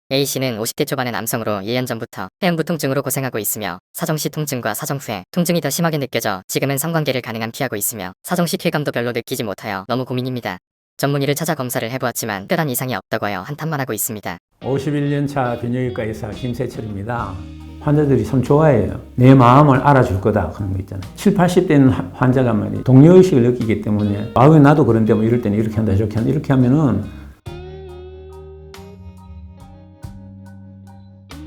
A씨는 50대 초반의 남성으로 2년 전부터 해형부 통증으로 고생하고 있으며 사정시 통증과 사정 후에 통증이 더 심하게 느껴져 지금은 성관계를 가능한 피하고 있으며 사정시 쾌감도 별로 느끼지 못하여 너무 고민입니다. 전문의를 찾아 검사를 해보았지만 특별한 이상이 없다고 하여 한탄만 하고 있습니다. 51년 차 비뇨기과 의사 김세철입니다. 환자들이 참 좋아해요. 내 마음을 알아줄 거다 그런 거 있잖아요. 7, 80대는 환자가 말이에요. 동료의식을 느끼기 때문에 왜 나도 그런데 뭐 이럴 때는 이렇게 한다 저렇게 한다 이렇게 하면은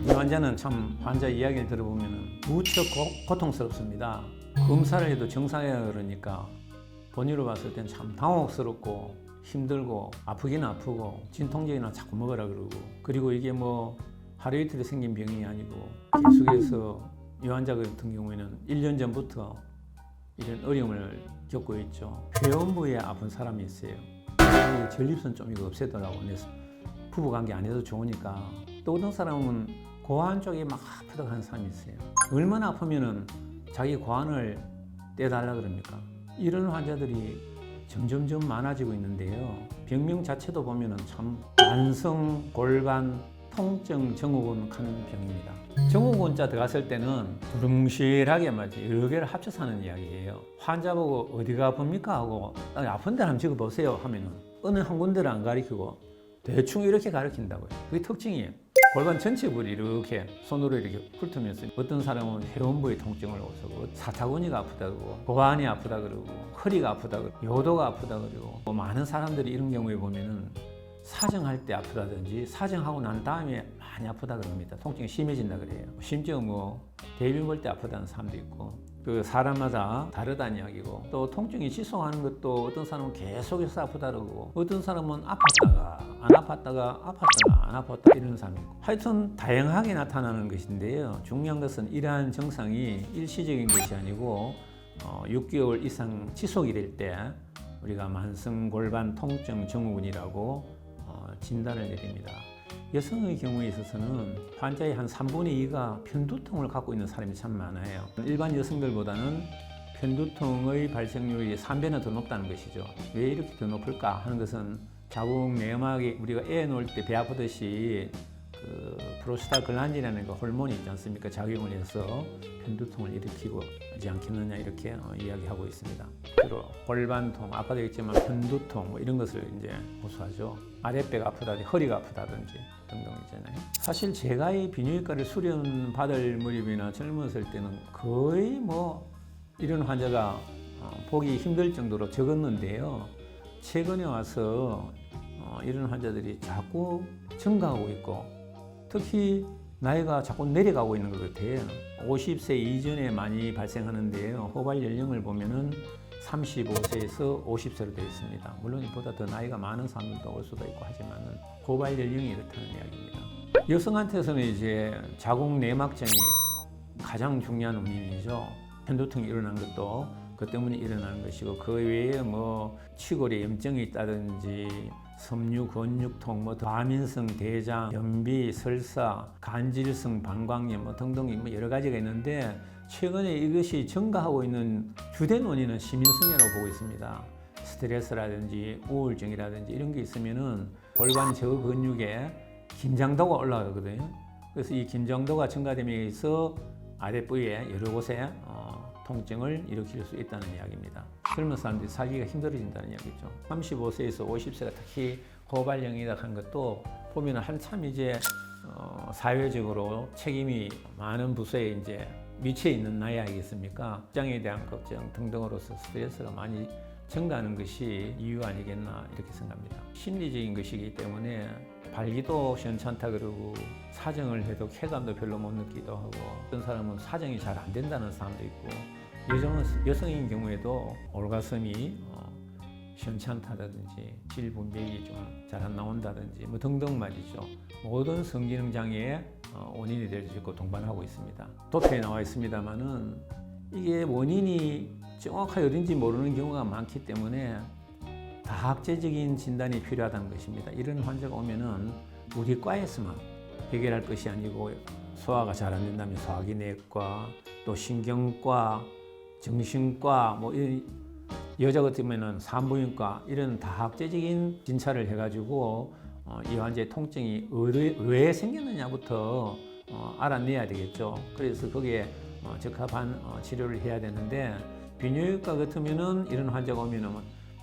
이 환자는 참 환자 이야기를 들어보면 무척 고통스럽습니다. 검사를 해도 정상이라 그러니까 본의로 봤을 땐 참 당혹스럽고 힘들고 아프긴 아프고 진통제나 자꾸 먹으라 그러고 그리고 이게 뭐 하루 이틀에 생긴 병이 아니고 계속해서 이 환자 같은 경우에는 1년 전부터 이런 어려움을 겪고 있죠. 회원부에 아픈 사람이 있어요. 전립선 좀 이거 없애더라고. 부부관계 안 해도 좋으니까. 또 어떤 사람은 고환 쪽이 막 아프다고 하는 사람이 있어요. 얼마나 아프면은 자기 고환을 떼달라 그럽니까? 이런 환자들이 점점점 많아지고 있는데요. 병명 자체도 보면은 참 만성 골반 통증 증후군 하는 병입니다. 증후군자 들어갔을 때는 두름실하게 말이지 여러 개를 합쳐서 하는 이야기예요. 환자 보고 어디가 아픕니까 하고 아픈 데를 한번 적어보세요 하면은 어느 한 군데를 안 가리키고 대충 이렇게 가리킨다고요. 그게 특징이에요. 골반 전체 부위 이렇게 손으로 이렇게 훑으면서 어떤 사람은 회원부의 통증을 오고 사타구니가 아프다고 고환이 아프다 그러고 허리가 아프다 그러고 요도가 아프다 그러고 뭐 많은 사람들이 이런 경우에 보면은 사정할 때 아프다든지 사정하고 난 다음에 많이 아프다 그럽니다. 통증이 심해진다 그래요. 심지어 뭐 대변 볼 때 아프다는 사람도 있고 그 사람마다 다르다는 이야기고 또 통증이 지속하는 것도 어떤 사람은 계속해서 아프다 그러고 어떤 사람은 아팠다가 안 아팠다가 아팠다가 안 아팠다 이런 사람이 있고 하여튼 다양하게 나타나는 것인데요. 중요한 것은 이러한 증상이 일시적인 것이 아니고 6개월 이상 지속이 될 때 우리가 만성 골반 통증 증후군이라고 진단을 내립니다. 여성의 경우에 있어서는 환자의 한 3분의 2가 편두통을 갖고 있는 사람이 참 많아요. 일반 여성들보다는 편두통의 발생률이 3배나 더 높다는 것이죠. 왜 이렇게 더 높을까 하는 것은 자궁 내막에 우리가 애 놓을 때 배 아프듯이 그 프로스타글란딘이라는 그 호르몬이 있지 않습니까? 작용을 해서 편두통을 일으키고 하지 않겠느냐 이렇게 이야기하고 있습니다. 주로 골반통, 아까도 얘기했지만 편두통 뭐 이런 것을 이제 호소하죠. 아랫배가 아프다든지 허리가 아프다든지 등등 있잖아요. 사실 제가 이 비뇨기과를 수련 받을 무렵이나 젊었을 때는 거의 뭐 이런 환자가 보기 힘들 정도로 적었는데요. 최근에 와서 이런 환자들이 자꾸 증가하고 있고 특히 나이가 자꾸 내려가고 있는 것 같아요. 50세 이전에 많이 발생하는데요. 호발 연령을 보면은 35세에서 50세로 되어 있습니다. 물론 이보다 더 나이가 많은 사람들도 올 수도 있고 하지만은 호발 연령이 이렇다는 이야기입니다. 여성한테서는 이제 자궁 내막증이 가장 중요한 원인이죠. 편두통이 일어난 것도 그 때문에 일어나는 것이고 그 외에 뭐 치골에 염증이 있다든지 섬유 근육통, 뭐 과민성 대장, 변비, 설사, 간질성 방광염 뭐 등등 뭐 여러 가지가 있는데 최근에 이것이 증가하고 있는 주된 원인은 시민성애라고 보고 있습니다. 스트레스라든지 우울증이라든지 이런 게 있으면은 골반 저 근육에 긴장도가 올라가거든요. 그래서 이 긴장도가 증가되면서 아랫부위에 여러 곳에 통증을 일으킬 수 있다는 이야기입니다. 젊은 사람들이 살기가 힘들어진다는 이야기죠. 35세에서 50세가 특히 호발형이라 하는 것도 보면 한참 이제 사회적으로 책임이 많은 부서에 이제 위치해 있는 나이 아니겠습니까? 직장에 대한 걱정 등등으로서 스트레스가 많이 증가하는 것이 이유 아니겠나 이렇게 생각합니다. 심리적인 것이기 때문에 발기도 시원찮다 그러고 사정을 해도 쾌감도 별로 못 느끼기도 하고 어떤 사람은 사정이 잘 안 된다는 사람도 있고 여성인 경우에도 올가슴이 시원찮다든지 질 분비가 좀 잘 안 나온다든지 뭐 등등 말이죠. 모든 성기능 장애의 원인이 될 수 있고 동반하고 있습니다. 도표에 나와 있습니다만은 이게 원인이 정확하게 어딘지 모르는 경우가 많기 때문에 다학제적인 진단이 필요하다는 것입니다. 이런 환자가 오면은 우리 과에서만 해결할 것이 아니고 소화가 잘 안 된다면 소화기내과 또 신경과 정신과 뭐 여자 같으면은 산부인과 이런 다학제적인 진찰을 해가지고 이 환자의 통증이 왜 생겼느냐부터 알아내야 되겠죠. 그래서 거기에 적합한 치료를 해야 되는데, 비뇨기과 같으면은 이런 환자가 오면은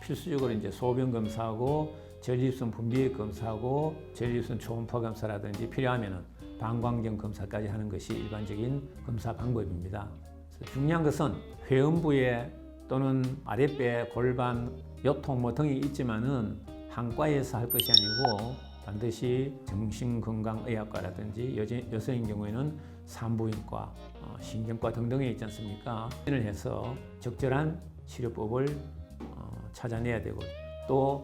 필수적으로 이제 소변 검사하고 전립선 분비액 검사하고 전립선 초음파 검사라든지 필요하면은 방광경 검사까지 하는 것이 일반적인 검사 방법입니다. 그래서 중요한 것은 회음부에 또는 아랫배, 골반, 요통 등이 있지만은 한과에서 할 것이 아니고 반드시 정신건강의학과라든지 여성인 경우에는 산부인과, 신경과 등등에 있지 않습니까? 을 해서 적절한 치료법을 찾아내야 되고, 또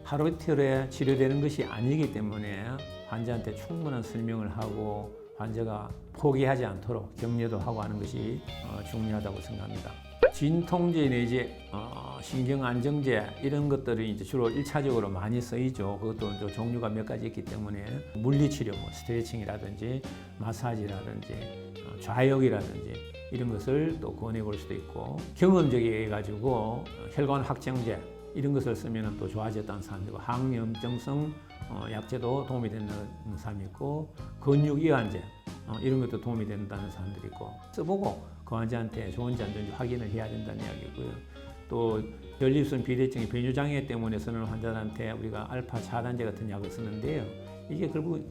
하루 이틀에 치료되는 것이 아니기 때문에 환자한테 충분한 설명을 하고 환자가 포기하지 않도록 격려도 하고 하는 것이 중요하다고 생각합니다. 진통제 내지 신경안정제 이런 것들이 이제 주로 1차적으로 많이 쓰이죠. 그것도 이제 종류가 몇 가지 있기 때문에 물리치료, 스트레칭이라든지 마사지라든지 좌욕이라든지 이런 것을 또 권해 볼 수도 있고, 경험적이게 해가지고 혈관 확장제 이런 것을 쓰면 또 좋아졌다는 사람도 있고, 항염증성 약제도 도움이 된다는 사람이 있고, 근육이완제 이런 것도 도움이 된다는 사람들이 있고, 써보고 그 환자한테 좋은지 안 좋은지 확인을 해야 된다는 이야기고요. 또 전립선 비대증의 변효장애 때문에 쓰는 환자들한테 우리가 알파 차단제 같은 약을 쓰는데요. 이게 결국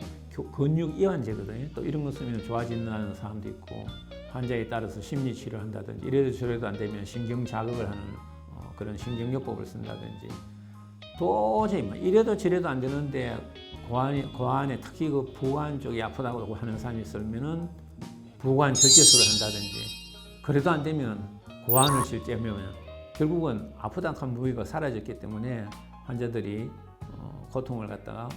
근육이완제거든요. 또 이런 거 쓰면 좋아진다는 사람도 있고, 환자에 따라서 심리 치료를 한다든지, 이래도 저래도 안 되면 신경 자극을 하는 그런 신경요법을 쓴다든지, 도저히 이래도 저래도 안 되는데 고환에 특히 그 부관 쪽이 아프다고 하는 사람이 있으면은 부관 절제술을 한다든지, 그래도 안 되면 고환을 절제하면 결국은 아프다는 부위가 사라졌기 때문에 환자들이 고통을 갖다가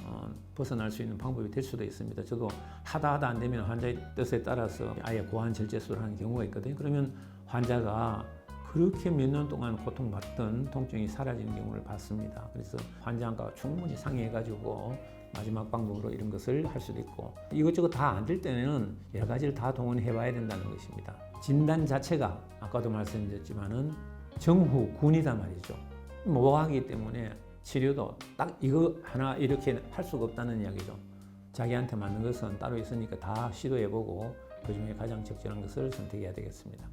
벗어날 수 있는 방법이 될 수도 있습니다. 저도 하다 안 되면 환자의 뜻에 따라서 아예 고환 절제술을 하는 경우가 있거든요. 그러면 환자가 그렇게 몇 년 동안 고통받던 통증이 사라지는 경우를 봤습니다. 그래서 환자가 충분히 상의해가지고 마지막 방법으로 이런 것을 할 수도 있고, 이것저것 다 안 될 때는 여러 가지를 다 동원해 봐야 된다는 것입니다. 진단 자체가 아까도 말씀드렸지만은 정후군이단 말이죠. 모호하기 때문에 치료도 딱 이거 하나 이렇게 할 수가 없다는 이야기죠. 자기한테 맞는 것은 따로 있으니까 다 시도해보고 그 중에 가장 적절한 것을 선택해야 되겠습니다.